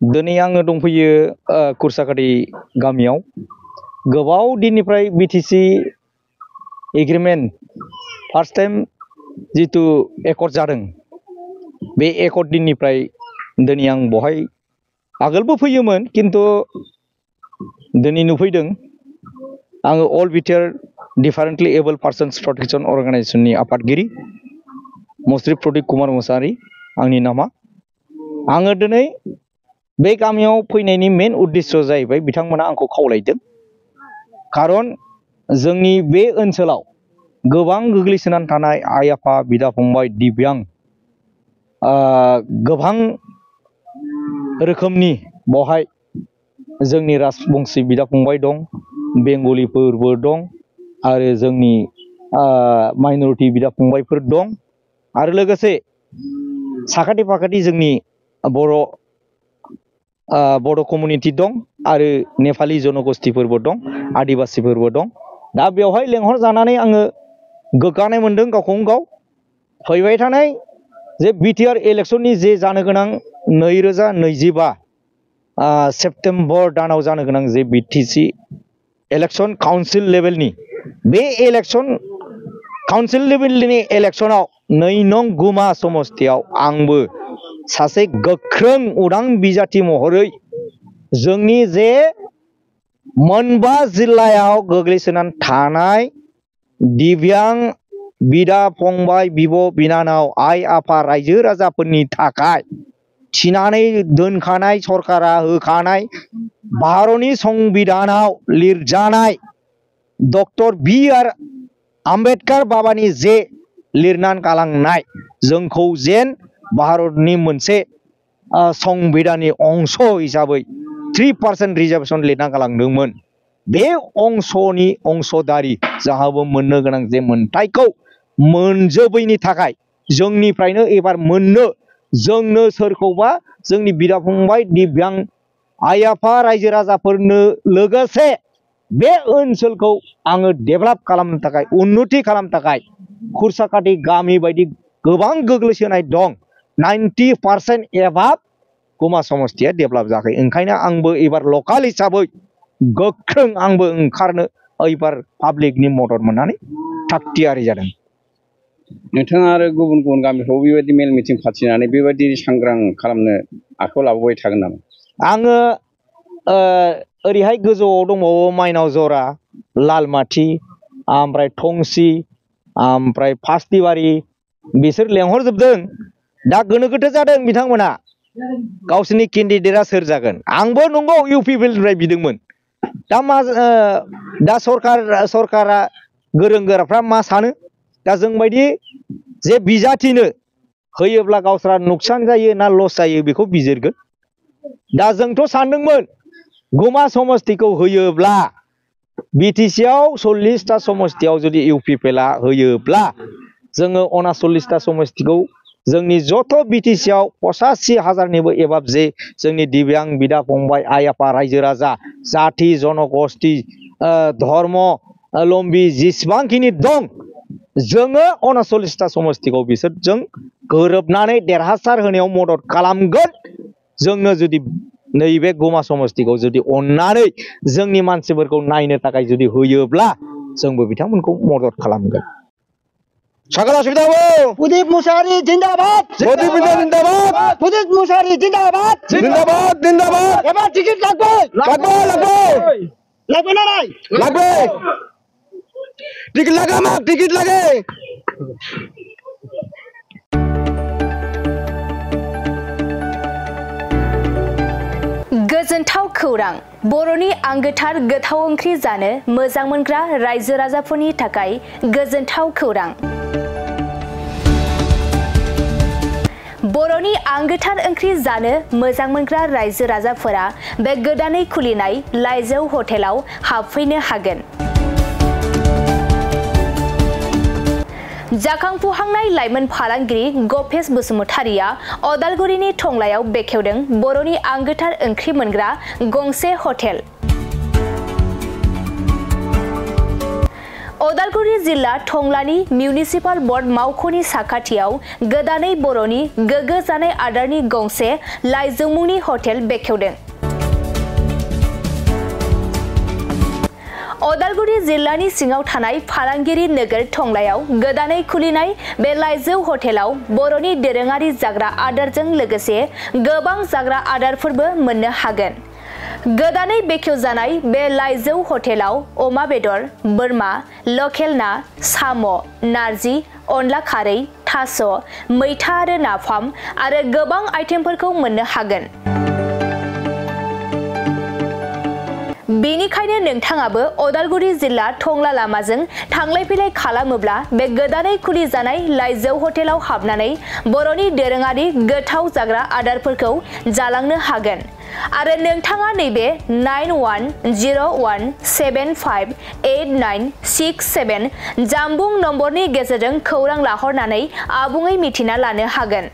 दिनै आङो दंफैयो कुरसाकाटि गामियाव गोबाव दिननिफ्राय बिटिसि एग्रिमेन्ट फार्स्ट टाइम जितु एकर्ड जादों बे एकर्ड दिननिफ्राय दिनै आं बहाय आगोलबो फैयोमोन किन्तु दिनै नुफैदों आङो अल बिटिआर डिफारेन्टलि एबल पार्सन्स प्रटेक्शन अर्गानाइजेशननि आफादगिरि मुस्रि प्रदीप कुमार मुसाहारि आंनि नामा आङो दिनै बे गामियाव फैनायनि मेन उद्देश्य जाहैबाय बिथांमोना आंखौ खावलायदों खारन जोंनि बे ओनसोलाव गोबां गोग्लैसोनानै थानाय आइ आफा बिदा फंबाय दिव्यां गोबां रोखोमनि बहाय जोंनि राजबंशी बिदा फंबाय दं बेंगलिफोरबो दं आरो जोंनि माइनरिटि बिदा फंबायफोर दं आरो लोगोसे साखाथि फाखाथि जोंनि बर' कमिउनिटि दं आरो नेपालि जनगोष्ठीफोरबो दं आदिबासीफोरबो दं दा बेवहाय लेंहर जानानै आङो गोग्गानाय मोनदों गावखौनो गाव फैबाय थानाय जे बिटिआर इलेक्शननि जे जानो गोनां 2025 सेप्तेम्बर दानाव जानो गोनां जे बिटिसि इलेक्शन काउन्सिल लेभेलनि बे इलेक्शन काउन्सिल लेभेलनि इलेक्शनाव 2 नं गुमा समस्तियाव आंबो सासे गोख्रों उदां बिजाथि महरै जोंनि जे मोनबा जिल्लायाव गोग्लैसोनानै थानाय दिव्यां बिदा फंबाय बिब' बिनानाव आइ आफा रायजो राजाफोरनि थाखाय थिनानै दोनखानाय सरकारा होखानाय भारतनि संबिधानाव लिरजानाय डक्टर बि.आर. आम्बेडकार बाबानि जे लिरनानै गालांनाय जोंखौ जेन भारतनि मोनसे संबिधाननि अंश हिसाबै 3% रिजार्वेशन लिरना गालांदोंमोन बे अंशनि अंशदारि जाहाबो मोननो गोनां जे मोनथायखौ मोनजोबैनि थाखाय जोंनिफ्रायनो एबार मोननो जोंनो सोरखौबा जोंनि बिदा फंबाय दिव्यां आइ आफा रायजो राजाफोरनो लोगोसे बे ओनसोलखौ आङो डेभेलप खालामनो थाखाय उन्नति खालामनो थाखाय कुरसाकाटि गामि बायदि गोबां गोग्लैसोनाय दं 90% एबाब गुमा समस्तिया डेभेलप जायाखै ओंखायनो आंबो एबार लकाल हिसाबै गोख्रों आंबो ओंखारनो एबार पाब्लिकनि मदद मोननानै थागथियारि जादों। नोंथाङा आरो गुबुन गुबुन गामिफ्राव बेबायदि मेल मिटिं फाथिनानै बेबायदि सांग्रां खालामनो आखायाव लाबोबाय थागोन नामा? आङो ओरैहाय गोजौआव दंबावो माइनाव जरा लालमाथि ओमफ्राय थंसि ओमफ्राय फास्तिबारि बिसोर लेंहरजोबदों दा गोनो गोथो जादों बिथांमोना गावसोरनि केन्डिडेटआ सोर जागोन आंबो नंगौ इउपिपिएलनिफ्राय बिदोंमोन दा मा दा सरकारा गोरों गोराफ्रा मा सानो दा जोंबायदि जे बिजाथिनो होयोब्ला गावस्रा नुकसान जायो ना लस जायो बेखौ बिजिरगोन दा जोंथ' सानदोंमोन गुमा समस्तिखौ होयोब्ला बिटिसिआव 40टा समस्तियाव जुदि इउपिपिएलआ होयोब्ला जोङो 39टा समस्तिखौ जोंनि जथ' बिटिसिआव 85,000निबो एबाब जे जोंनि दिव्यां बिदा फंबाय आइ आफा रायजो राजा जाथि जनगोष्ठी धर्म लम्बि जेसेबांखिनि दं जोङो 39टा समस्तिखौ बिसोरजों गोरोबनानै देरहासार होनायाव मदद खालामगोन जोंनो जुदि नैबे गुमा समस्तिखौ जुदि अननानै जोंनि मानसिफोरखौ नायनो थाखाय जुदि होयोब्ला जोंबो बिथांमोनखौ मदद खालामगोन। सकल असुबिदा प्रदीप मुसाहारि जिंदाबाद प्रदीप जिंदाबाद प्रदीप मुसाहारि जिंदाबाद जिंदाबाद जिंदाबाद एबार टिकेट लागबो ना নাই লাগবে টিকিট লাগা মা টিকিট লাগে गोजोनथाव खौरां बर'नि आंगोथार गोथाव ओंख्रि जानो मोजां मोनग्रा रायजो राजाफोरनि थाखाय गोजोनथाव खौरां बर'नि आंगोथार ओंख्रि जानो मोजां मोनग्रा रायजो राजाफोरा बे गोदानै खुलिनाय लाइजौ हटेलाव हाबफैनो हागोन जाखांफुहांनाय लाइमोन फालांगिरि गपेश बसुमतारिया अदालगुरिनि टंलायाव बेखेवदों बर'नि आंगोथार ओंख्रि मोनग्रा गंसे हटेल अदालगुरि जिल्ला टंलानि मिउनिसिपाल बर्ड मावख'नि साखाथियाव गोदानै बर'नि गोग्गो जानाय आदारनि गंसे लाइजौ मुंनि हटेल बेखेवदों। अदालगुरि जिल्लानि सिङाव थानाय फालांगिरि नोगोर टंलायाव गोदानै खुलिनाय बे लाइजौ हटेलाव बर'नि दोरोङारि जाग्रा आदारजों लोगोसे गोबां जाग्रा आदारफोरबो मोननो हागोन। गोदानै बेखेवजानाय बे लाइजौ हटेलाव अमा बेदर, बोरमा, लकेल ना, साम', नारजि, अनला खारै, थास', मैथा आरो नाफाम आरो गोबां आइटेमफोरखौ मोननो हागोन। बेनिखायनो नोंथाङाबो अदालगुरि जिल्ला टंला लामाजों थांलाय फैलाय खालामोब्ला बे गोदानै खुलि जानाय लाइजौ हटेलाव हाबनानै बर'नि दोरोङारि गोथाव जाग्रा आदारफोरखौ जालांनो हागोन। आरो नोंथाङा नैबे 9101758967 जानबुं नम्बरनि गेजेरजों खौरां लाहरनानै आबुङै मिथिना लानो हागोन।